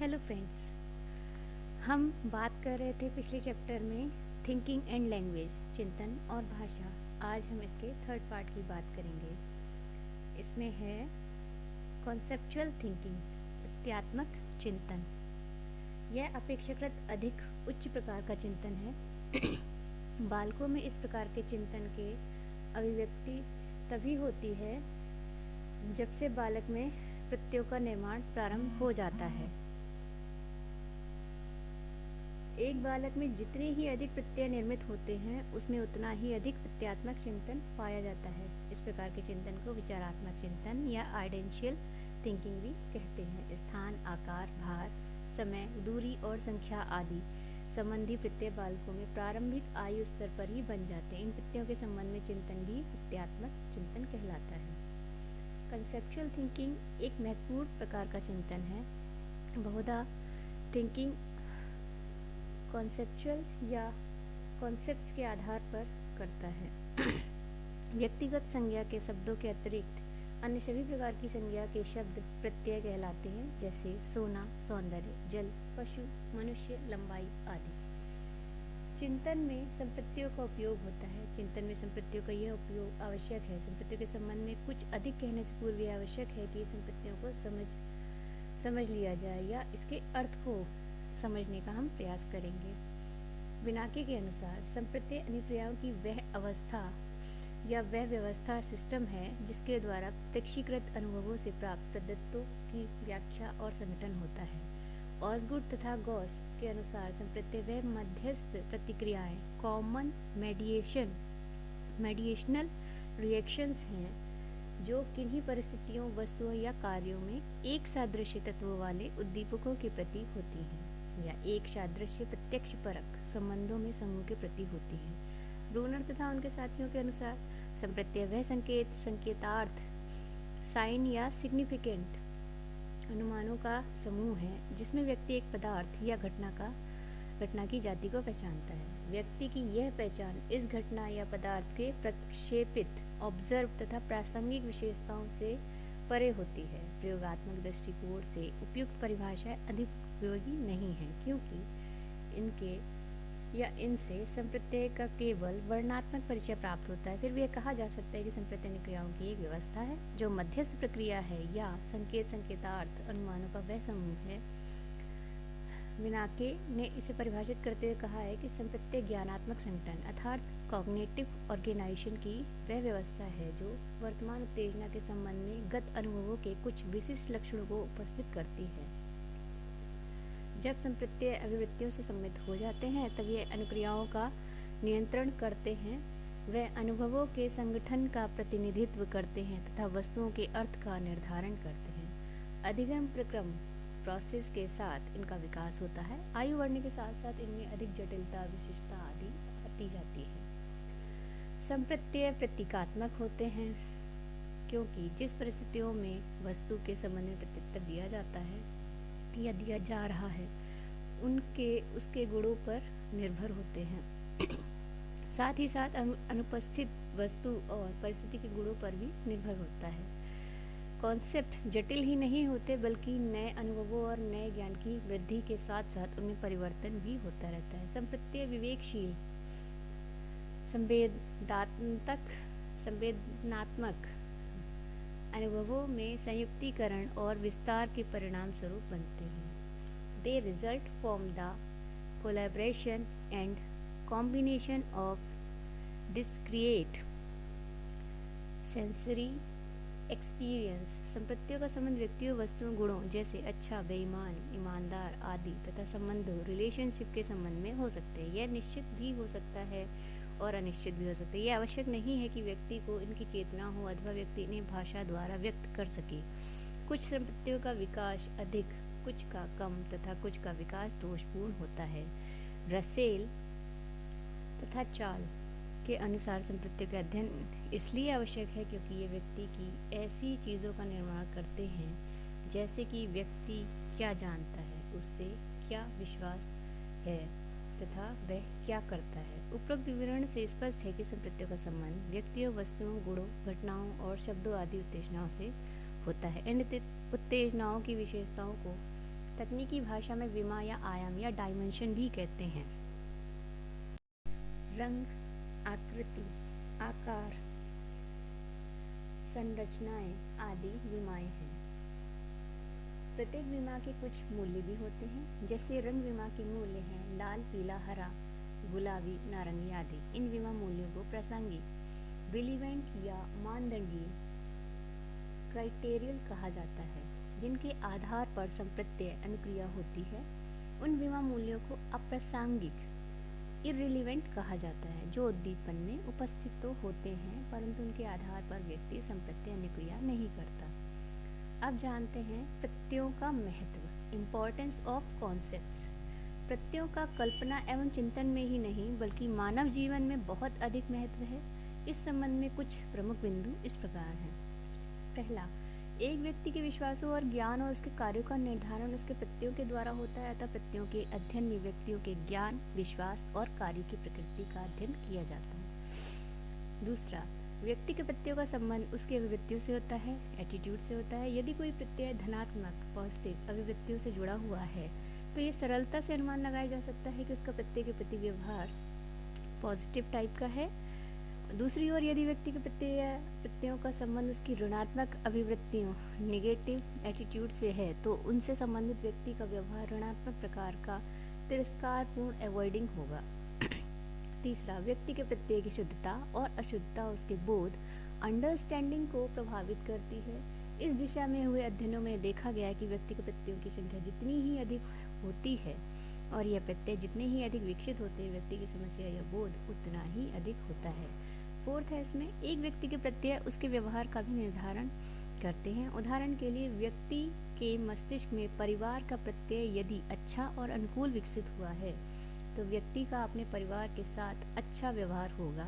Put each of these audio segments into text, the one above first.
Hello friends. हम बात कर रहे थे पिछले चैप्टर में थिंकिंग एंड लैंग्वेज, चिंतन और भाषा। आज हम इसके थर्ड पार्ट की बात करेंगे। इसमें है कॉन्सेप्चुअल थिंकिंग, तथ्यात्मक चिंतन। यह अपेक्षाकृत अधिक उच्च प्रकार का चिंतन है। बालकों में इस प्रकार के चिंतन के अभिव्यक्ति तभी होती है जब से बालक में प्रत्ययों का निर्माण प्रारंभ हो जाता है। एक बालक में जितने ही अधिक प्रत्यय निर्मित होते हैं उसमें उतना ही अधिक प्रत्यात्मक चिंतन पाया जाता है। इस प्रकार के चिंतन को विचारात्मक चिंतन या आइडेंशियल थिंकिंग भी कहते हैं। स्थान, आकार, भार, समय, दूरी और संख्या आदि संबंधी प्रत्यय बालकों में प्रारंभिक आयु स्तर पर ही बन जाते हैं। इन प्रत्ययों के संबंध में चिंतन भी प्रत्यात्मक चिंतन कहलाता है। कंसेप्चुअल थिंकिंग एक महत्वपूर्ण प्रकार का चिंतन है। बहुधा थिंकिंग कॉन्सेप्चुअल या कॉन्सेप्ट्स के आधार पर करता है। व्यक्तिगत संज्ञा के शब्दों के अतिरिक्त अन्य सभी प्रकार की संज्ञा के शब्द प्रत्यय कहलाते हैं, जैसे सोना, सौंदर्य, जल, पशु, मनुष्य, लंबाई आदि। चिंतन में संप्रत्ययों का उपयोग होता है। चिंतन में संप्रत्ययों का यह उपयोग आवश्यक है। संप्रत्ययों के संबंध में कुछ अधिक कहने से पूर्व यह आवश्यक है कि संप्रत्ययों को समझ लिया जाए या इसके अर्थ को समझने का हम प्रयास करेंगे। बिनाके के अनुसार संप्रत्यय अनुक्रियाओं की वह अवस्था या वह व्यवस्था सिस्टम है जिसके द्वारा प्रत्यक्षीकृत अनुभवों से प्राप्त प्रदत्तों की व्याख्या और संगठन होता है। ऑसगुड तथा गॉस के अनुसार संप्रत्यय वह मध्यस्थ प्रतिक्रियाएं, कॉमन मेडिएशनल रिएक्शंस हैं जो किन्हीं परिस्थितियों, वस्तुओं या कार्यों में एक सादृश्य तत्वों वाले उद्दीपकों के प्रति होती हैं या एक सादृश्य प्रत्यक्ष परक संबंधों में समूह के प्रति होती हैं। ब्रूनर तथा उनके साथियों के अनुसार संप्रत्यय वह संकेत, संकेतार्थ, साइन या सिग्निफिकेंट अनुमानों का समूह है जिसमें व्यक्ति एक पदार्थ या घटना की जाति को पहचानता है। व्यक्ति की यह पहचान इस घटना या पदार्थ के प्रक्षेपित, ऑब्जर्व तथा प्रासंगिक विशेषताओं से परे होती है। प्रयोगात्मक दृष्टिकोण से उपयुक्त परिभाषाएं अधिक उपयोगी नहीं है, क्योंकि इनके या इनसे संप्रत्यय का केवल वर्णात्मक परिचय प्राप्त होता है। फिर भी यह कहा जा सकता है कि संप्रत्यय निक्रियाओं की एक व्यवस्था है जो मध्यस्थ प्रक्रिया है या संकेत, संकेतार्थ अनुमानों का वह समूह है। बिनाके ने इसे परिभाषित करते हुए कहा है कि संप्रत्यय ज्ञानात्मक संगठन अर्थात कॉग्निटिव ऑर्गेनाइजेशन की वह व्यवस्था है जो वर्तमान उत्तेजना के संबंध में गत अनुभवों के कुछ विशिष्ट लक्षणों को उपस्थित करती है। जब संप्रत्यय अभिवृत्तियों से सम्मिलित हो जाते हैं तब ये अनुक्रियाओं का नियंत्रण करते हैं, वे अनुभवों के संगठन का प्रतिनिधित्व करते हैं तथा वस्तुओं के अर्थ का निर्धारण करते हैं। अधिगम प्रक्रम प्रोसेस के साथ इनका विकास होता है। आयु बढ़ने के साथ साथ इनमें अधिक जटिलता, विशिष्टता आदि आती जाती है। संप्रत्यय प्रतीकात्मक होते हैं क्योंकि जिस परिस्थितियों में वस्तु के संबंध में प्रत्युत्तर दिया जाता है या दिया जा रहा है उसके गुणों पर निर्भर होते हैं। साथ ही साथ अनुपस्थित वस्तु और परिस्थिति के गुणों पर भी निर्भर होता है। कॉन्सेप्ट जटिल ही नहीं होते बल्कि नए अनुभवों और नए ज्ञान की वृद्धि के साथ साथ उनमें परिवर्तन भी होता रहता है। संप्रत्यय विवेकशील, संवेदनात्मक अनुभवों में संयुक्तिकरण और विस्तार के परिणाम स्वरूप बनते हैं। They result from the collaboration and combination of discrete sensory experience। संप्रत्ययों का संबंध व्यक्तियों, वस्तुओं, गुणों जैसे अच्छा, बेईमान, ईमानदार आदि तथा संबंधों, रिलेशनशिप के संबंध में हो सकते हैं। यह निश्चित भी हो सकता है और अनिश्चित भी हो सकता है। यह आवश्यक नहीं है कि व्यक्ति को इनकी चेतना हो अथवा व्यक्ति इन्हें भाषा द्वारा व्यक्त कर सके। कुछ संप्रत्ययों का विकास अधिक, कुछ का कम तथा कुछ का विकास दोषपूर्ण होता है। रसेल तथा चाल के अनुसार संप्रत्ययों का अध्ययन इसलिए आवश्यक है क्योंकि ये व्यक्ति की ऐसी चीज़ों का निर्माण करते हैं जैसे कि व्यक्ति क्या जानता है, उससे क्या विश्वास है तथा वह क्या करता है। उपरोक्त विवरण से स्पष्ट है कि संप्रत्ययों का संबंध व्यक्तियों, वस्तुओं, गुणों, घटनाओं और शब्दों आदि उत्तेजनाओं से होता है। इन उत्तेजनाओं की विशेषताओं को तकनीकी भाषा में विमा या आयाम या डायमेंशन भी कहते हैं। रंग, आकृति, आकार, संरचनाएं आदि विमाएं हैं। प्रत्येक विमा के कुछ मूल्य भी होते हैं। जैसे रंग विमा के मूल्य हैं लाल, पीला, हरा, गुलाबी, नारंगी आदि। इन विमा मूल्यों को प्रासंगिक, रिलीवेंट या मानदंडीय, क्राइटेरियल कहा जाता है, जिनके आधार पर संप्रत्यय अनुक्रिया होती है। उन विमा मूल्यों को अप्रासंगिक, इररिलेवेंट कहा जाता है, जो उद्दीपन में उपस्थित तो होते हैं परंतु उनके आधार पर व्यक्ति संप्रत्यय अनुक्रिया नहीं करता। अब जानते हैं प्रत्ययों का महत्व, इम्पोर्टेंस ऑफ कॉन्सेप्ट्स। प्रत्ययों का कल्पना एवं चिंतन में ही नहीं बल्कि मानव जीवन में बहुत अधिक महत्व है। इस संबंध में कुछ प्रमुख बिंदु इस प्रकार हैं। पहला, एक व्यक्ति के विश्वासों और ज्ञान और उसके कार्यों का निर्धारण उसके प्रत्ययों के द्वारा होता है, अतः प्रत्ययों के अध्ययन में व्यक्तियों के ज्ञान, विश्वास और कार्य की प्रकृति का अध्ययन किया जाता है। दूसरा, व्यक्ति के प्रत्ययों का संबंध उसकी अभिवृत्तियों से होता है, एटीट्यूड से होता है। यदि कोई प्रत्यय धनात्मक, पॉजिटिव अभिवृत्तियों से जुड़ा हुआ है तो ये सरलता से अनुमान लगाया जा सकता है कि उसका प्रत्यय के प्रति व्यवहार पॉजिटिव टाइप का है। दूसरी ओर यदि व्यक्ति के प्रत्ययों का संबंध उसकी ऋणात्मक अभिवृत्तियों, नेगेटिव एटीट्यूड से है तो उनसे संबंधित व्यक्ति का व्यवहार ऋणात्मक प्रकार का तिरस्कारपूर्ण अवॉइडिंग होगा। तीसरा, व्यक्ति के प्रत्यय की शुद्धता और अशुद्धता उसके बोध, अंडरस्टैंडिंग को प्रभावित करती है। इस दिशा में हुए अध्ययनों में देखा गया कि व्यक्ति के प्रत्ययों की संख्या जितनी ही अधिक होती है और यह प्रत्यय जितने ही अधिक विकसित होते हैं, व्यक्ति की समस्या या बोध उतना ही अधिक होता है। फोर्थ है, इसमें एक व्यक्ति के प्रत्यय उसके व्यवहार का भी निर्धारण करते हैं। उदाहरण के लिए व्यक्ति के मस्तिष्क में परिवार का प्रत्यय यदि अच्छा और अनुकूल विकसित हुआ है तो व्यक्ति का अपने परिवार के साथ अच्छा व्यवहार होगा।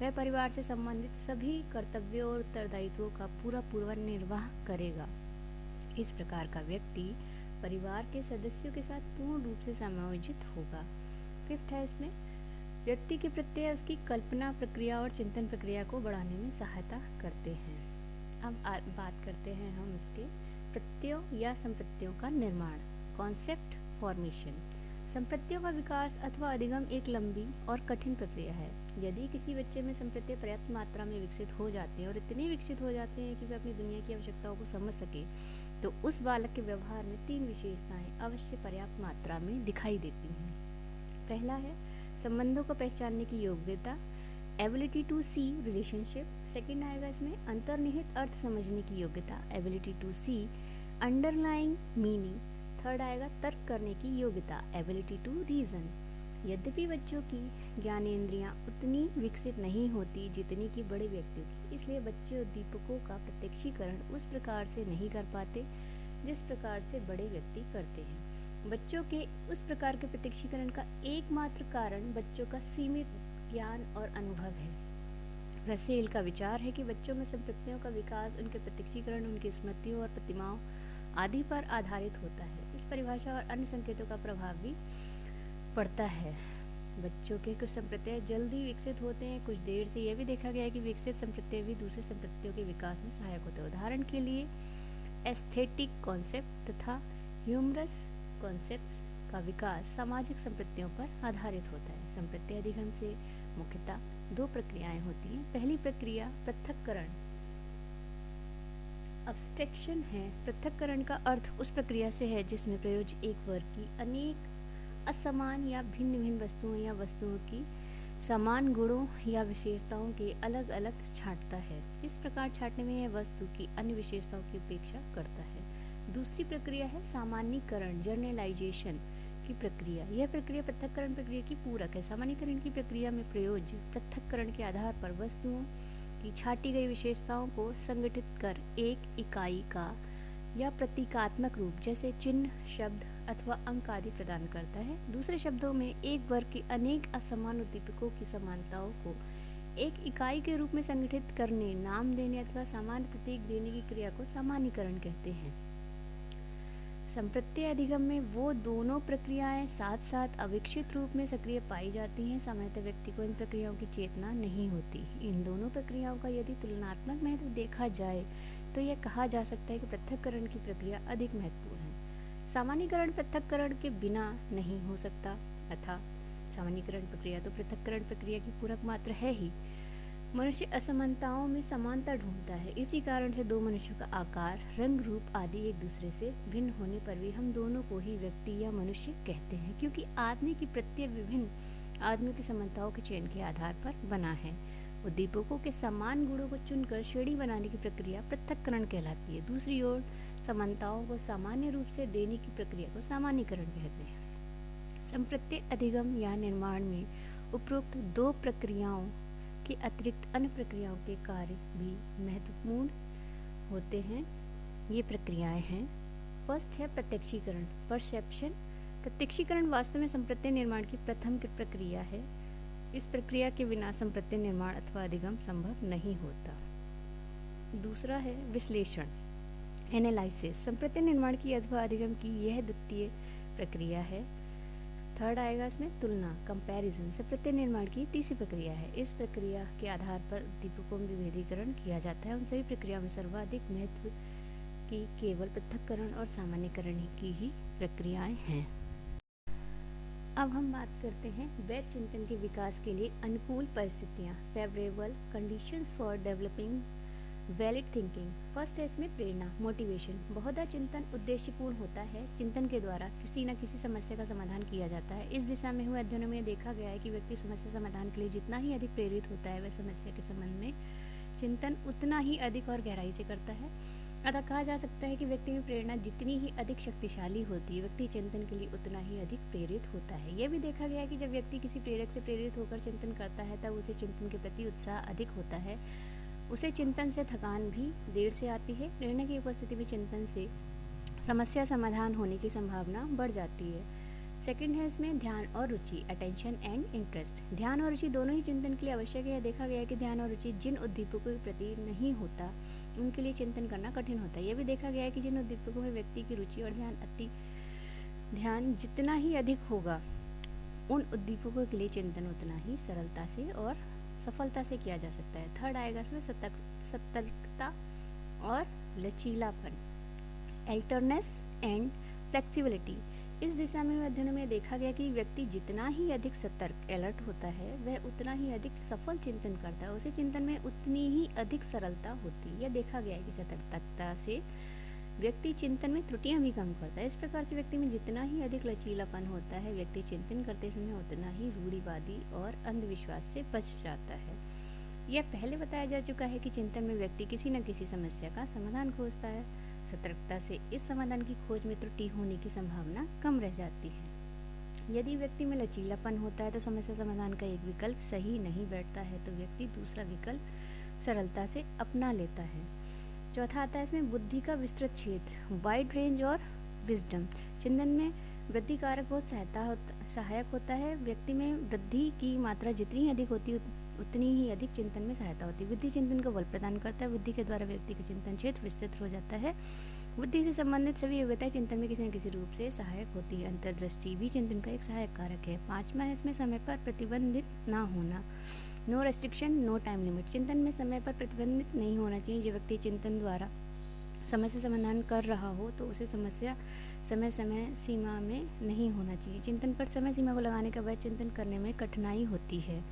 वह परिवार से संबंधित सभी कर्तव्यों और उत्तरदायित्वों का पूरा निर्वाह करेगा। इस प्रकार का व्यक्ति परिवार के सदस्यों के साथ पूर्ण रूप से समायोजित होगा। फिफ्थ है, इसमें व्यक्ति के प्रत्यय उसकी कल्पना प्रक्रिया और चिंतन प्रक्रिया को बढ़ाने में सहायता करते हैं। अब बात करते हैं हम इसके प्रत्ययों या संप्रत्ययों का निर्माण, कॉन्सेप्ट फॉर्मेशन। संप्रत्ययों का विकास अथवा अधिगम एक लंबी और कठिन प्रक्रिया है। यदि किसी बच्चे में संप्रत्यय पर्याप्त मात्रा में विकसित हो जाते हैं और इतने विकसित हो जाते हैं कि वह अपनी दुनिया की आवश्यकताओं को समझ सके तो उस बालक के व्यवहार में 3 विशेषताएं अवश्य पर्याप्त मात्रा में दिखाई देती हैं। पहला है संबंधों को पहचानने की योग्यता, ability to see relationship. Second आएगा इसमें अंतर्निहित अर्थ समझने की योग्यता, ability to see underlying meaning. Third आएगा तर्क करने की योग्यता, एबिलिटी टू रीजन। यद्यपि बच्चों की ज्ञानेंद्रियां उतनी विकसित नहीं होती जितनी कि बड़े व्यक्तियों की, इसलिए बच्चे उद्दीपकों का प्रत्यक्षीकरण उस प्रकार से नहीं कर पाते जिस प्रकार से बड़े व्यक्ति करते हैं। बच्चों के उस प्रकार के प्रत्यक्षीकरण का एकमात्र कारण बच्चों का सीमित ज्ञान और अनुभव है। रसेल का विचार है कि बच्चों में संप्रत्ययों का विकास उनके प्रत्यक्षीकरण, उनकी स्मृतियों और प्रतिमाओं आदि पर आधारित होता है। इस परिभाषा और अन्य संकेतों का प्रभाव भी पड़ता है। बच्चों के कुछ संप्रत्यय जल्दी विकसित होते हैं, कुछ देर से। यह भी देखा गया है कि विकसित संप्रत्यय भी दूसरे संप्रत्ययों के विकास में सहायक होते हैं। उदाहरण के लिए एस्थेटिक कॉन्सेप्ट तथा ह्यूमरस कॉन्सेप्ट्स का विकास सामाजिक संप्रत्ययों पर आधारित होता है। संप्रत्यय अधिगम से मुख्यतः 2 प्रक्रियाएं होती हैं। पहली प्रक्रिया पृथक्करण, अब्स्ट्रैक्शन है। पृथक्करण का अर्थ उस प्रक्रिया से है जिसमें प्रयोज्य एक वर्ग की अनेक असमान या भिन्न भिन्न वस्तुओं या वस्तुओं की समान गुणों या विशेषताओं के अलग अलग छांटता है। इस प्रकार छांटने में यह वस्तु की अन्य विशेषताओं की उपेक्षा करता है। दूसरी प्रक्रिया है सामान्यीकरण, जर्नलाइजेशन की प्रक्रिया। यह प्रक्रिया पृथक्करण प्रक्रिया की पूरक है। सामान्यीकरण की प्रक्रिया में प्रयोज्य पृथक्करण के आधार पर वस्तुओं की छांटी गई विशेषताओं को संगठित कर एक इकाई का या प्रतीकात्मक रूप जैसे चिन्ह, शब्द अथवा अंक आदि प्रदान करता है। दूसरे शब्दों में एक वर्ग की अनेक असमान उद्दीपकों की समानताओं को एक इकाई के रूप में संगठित करने, नाम देने अथवा सामान्य प्रतीक देने की क्रिया को सामान्यीकरण कहते हैं। संप्रत्यय अधिगम में वो दोनों प्रक्रियाएं साथ साथ अविकसित रूप में सक्रिय पाई जाती हैं। सामान्यतः व्यक्ति को इन प्रक्रियाओं की चेतना नहीं होती। इन दोनों प्रक्रियाओं का यदि तुलनात्मक महत्व देखा जाए तो यह कहा जा सकता है कि पृथक्करण की प्रक्रिया अधिक महत्वपूर्ण है। सामान्यीकरण पृथक्करण के बिना नहीं हो सकता, अतः सामान्यीकरण प्रक्रिया तो पृथक्करण प्रक्रिया की पूरक मात्र है ही। मनुष्य असमानताओं में समानता ढूंढता है। इसी कारण से दो मनुष्यों का आकार, रंग, रूप आदि एक दूसरे से भिन्न होने पर भी हम दोनों को ही व्यक्ति या मनुष्य कहते हैं, क्योंकि आदमी की प्रत्यय विभिन्न आदमियों की समानताओं के चयन के आधार पर बना है। उद्दीपकों के समान गुणों को चुनकर श्रेणी बनाने की प्रक्रिया पृथक्करण कहलाती है। दूसरी ओर समानताओं को सामान्य रूप से देने की प्रक्रिया को सामान्यीकरण कहते हैं। संप्रत्यय अधिगम या निर्माण में उपरोक्त दो प्रक्रियाओं के अतिरिक्त अन्य प्रक्रियाओं के कार्य भी महत्वपूर्ण होते हैं। ये प्रक्रियाएं हैं, फर्स्ट है प्रत्यक्षीकरण, परसेप्शन। प्रत्यक्षीकरण वास्तव में संप्रत्यय निर्माण की प्रथम प्रक्रिया है। इस प्रक्रिया के बिना संप्रत्यय निर्माण अथवा अधिगम संभव नहीं होता। दूसरा है विश्लेषण, एनालिसिस। संप्रत्यय निर्माण की अथवा अधिगम की यह द्वितीय प्रक्रिया है। थर्ड आएगा इसमें तुलना, कंपैरिजन। संप्रत्यय निर्माण की तीसरी प्रक्रिया है। इस प्रक्रिया के आधार पर उद्दीपकों में विभेदीकरण किया जाता है। उन सभी प्रक्रियाओं में सर्वाधिक महत्व की केवल पृथक्करण और सामान्यीकरण की ही प्रक्रियाएं हैं। अब हम बात करते हैं वैध चिंतन के विकास के लिए अनुकूल परिस्थितियाँ, favourable conditions for developing valid thinking. First है इसमें प्रेरणा, मोटिवेशन। बहुधा चिंतन उद्देश्यपूर्ण होता है। चिंतन के द्वारा किसी न किसी समस्या का समाधान किया जाता है। इस दिशा में हुए अध्ययनों में देखा गया है कि व्यक्ति समस्या समाधान के लिए जितना ही अधिक प्रेरित होता है, वह समस्या के संबंध में चिंतन उतना ही अधिक और गहराई से करता है। अतः कहा जा सकता है कि व्यक्ति में प्रेरणा जितनी ही अधिक शक्तिशाली होती है, व्यक्ति चिंतन के लिए उतना ही अधिक प्रेरित होता है। यह भी देखा गया है कि जब व्यक्ति किसी प्रेरक से प्रेरित होकर चिंतन करता है, तब उसे चिंतन के प्रति उत्साह अधिक होता है। उसे चिंतन से थकान भी देर से आती है। प्रेरणा की उपस्थिति में चिंतन से समस्या समाधान होने की संभावना बढ़ जाती है। सेकंड है इसमें ध्यान और रुचि, अटेंशन एंड इंटरेस्ट। ध्यान और रुचि दोनों ही चिंतन के लिए आवश्यक है। देखा गया है कि ध्यान और रुचि जिन उद्दीपकों के प्रति नहीं होता, उनके लिए चिंतन करना कठिन होता है। यह भी देखा गया है कि जिन उद्दीपकों में व्यक्ति की रुचि और ध्यान जितना ही अधिक होगा, उन उद्दीपकों के लिए चिंतन उतना ही सरलता से और सफलता से किया जा सकता है। थर्ड आएगा इसमें सतर्कता और लचीलापन, अल्टरनेस एंड फ्लेक्सिबिलिटी। इस दिशा में अध्ययनों में देखा गया कि व्यक्ति जितना ही अधिक सतर्क, अलर्ट होता है, वह उतना ही अधिक सफल चिंतन करता है। उसे चिंतन में उतनी ही अधिक सरलता होती है। यह देखा गया है कि सतर्कता से व्यक्ति चिंतन में त्रुटियां भी कम करता है। इस प्रकार से व्यक्ति में जितना ही अधिक लचीलापन होता है, व्यक्ति चिंतन करते समय उतना ही रूढ़िवादी और अंधविश्वास से बच जाता है। यह पहले बताया जा चुका है कि चिंतन में व्यक्ति किसी न किसी समस्या का समाधान खोजता है। सतर्कता से इस समाधान की खोज में त्रुटि होने की संभावना कम रह जाती है। यदि व्यक्ति में लचीलापन होता है तो समस्या समाधान का एक विकल्प सही नहीं बैठता है, तो व्यक्ति दूसरा विकल्प सरलता से अपना लेता है। चौथा आता है इसमें बुद्धि का विस्तृत क्षेत्र, वाइड रेंज और विजडम। चिंतन में वृद्धि कारक बहुत सहायक होता है। व्यक्ति में वृद्धि की मात्रा जितनी अधिक होती है, उतनी ही अधिक चिंतन में सहायता होती है। बुद्धि चिंतन को बल प्रदान करता है। बुद्धि के द्वारा व्यक्ति का चिंतन क्षेत्र विस्तृत हो जाता है। बुद्धि से संबंधित सभी योग्यताएं चिंतन में किसी न किसी रूप से सहायक होती है। अंतर्दृष्टि भी चिंतन का एक सहायक कारक है। पांचवा है इसमें समय पर प्रतिबंधित ना होना, no restriction no time limit. चिंतन में समय पर प्रतिबंधित नहीं होना चाहिए। जो व्यक्ति चिंतन द्वारा समस्या समाधान कर रहा हो, तो उसे समस्या समय सीमा में नहीं होना चाहिए। चिंतन पर समय सीमा को लगाने के बाद चिंतन करने में कठिनाई होती है।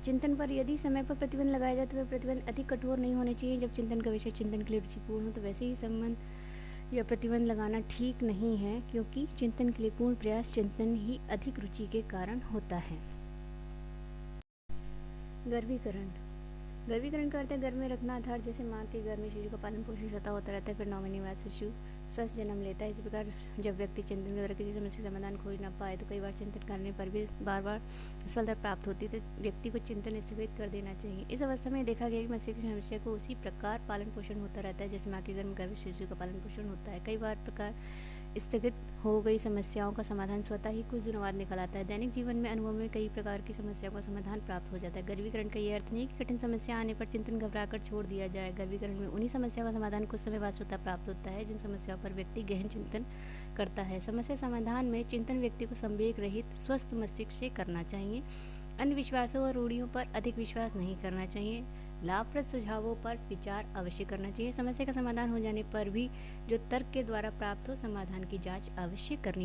चिंतन पर यदि समय पर प्रतिबंध लगाया जाए तो वह प्रतिबंध अधिक कठोर नहीं होने चाहिए। जब चिंतन का विषय चिंतन के लिए रुचिपूर्ण हो, तो वैसे ही संबंध या प्रतिबंध लगाना ठीक नहीं है, क्योंकि चिंतन के लिए पूर्ण प्रयास चिंतन ही अधिक रुचि के कारण होता है। गर्भीकरण का अर्थ है गर्भ में रखना, अर्थात जैसे माँ के गर्भ में शिशु का पालन पोषण होता रहता है, फिर 9 महीने बाद शिशु स्वस्थ जन्म लेता है। इसी प्रकार जब व्यक्ति चिंतन के द्वारा किसी समस्या समाधान खोज ना पाए, तो कई बार चिंतन करने पर भी बार सफलता प्राप्त होती है, तो व्यक्ति को चिंतन स्थगित कर देना चाहिए। इस अवस्था में देखा गया कि मस्तिष्क की समस्या को उसी प्रकार पालन पोषण होता रहता है जैसे माँ के गर्भ शिशु का पालन पोषण होता है। कई बार प्रकार स्थगित हो गई समस्याओं का समाधान स्वतः ही कुछ दिनों बाद निकल आता है। दैनिक जीवन में अनुभव में कई प्रकार की समस्याओं का समाधान प्राप्त हो जाता है। गर्भीकरण का ये अर्थ नहीं कि कठिन समस्या आने पर चिंतन घबराकर छोड़ दिया जाए। गर्भीकरण में उन्हीं समस्याओं का समाधान कुछ समय बाद स्वतः प्राप्त होता है जिन समस्याओं पर व्यक्ति गहन चिंतन करता है। समस्या समाधान में चिंतन व्यक्ति को संवेग रहित स्वस्थ मस्तिष्क से करना चाहिए। अंधविश्वासों और रूढ़ियों पर अधिक विश्वास नहीं करना चाहिए। लाभप्रद सुझावों पर विचार अवश्य करना चाहिए। समस्या का समाधान हो जाने पर भी जो तर्क के द्वारा प्राप्त हो समाधान की जांच अवश्य करनी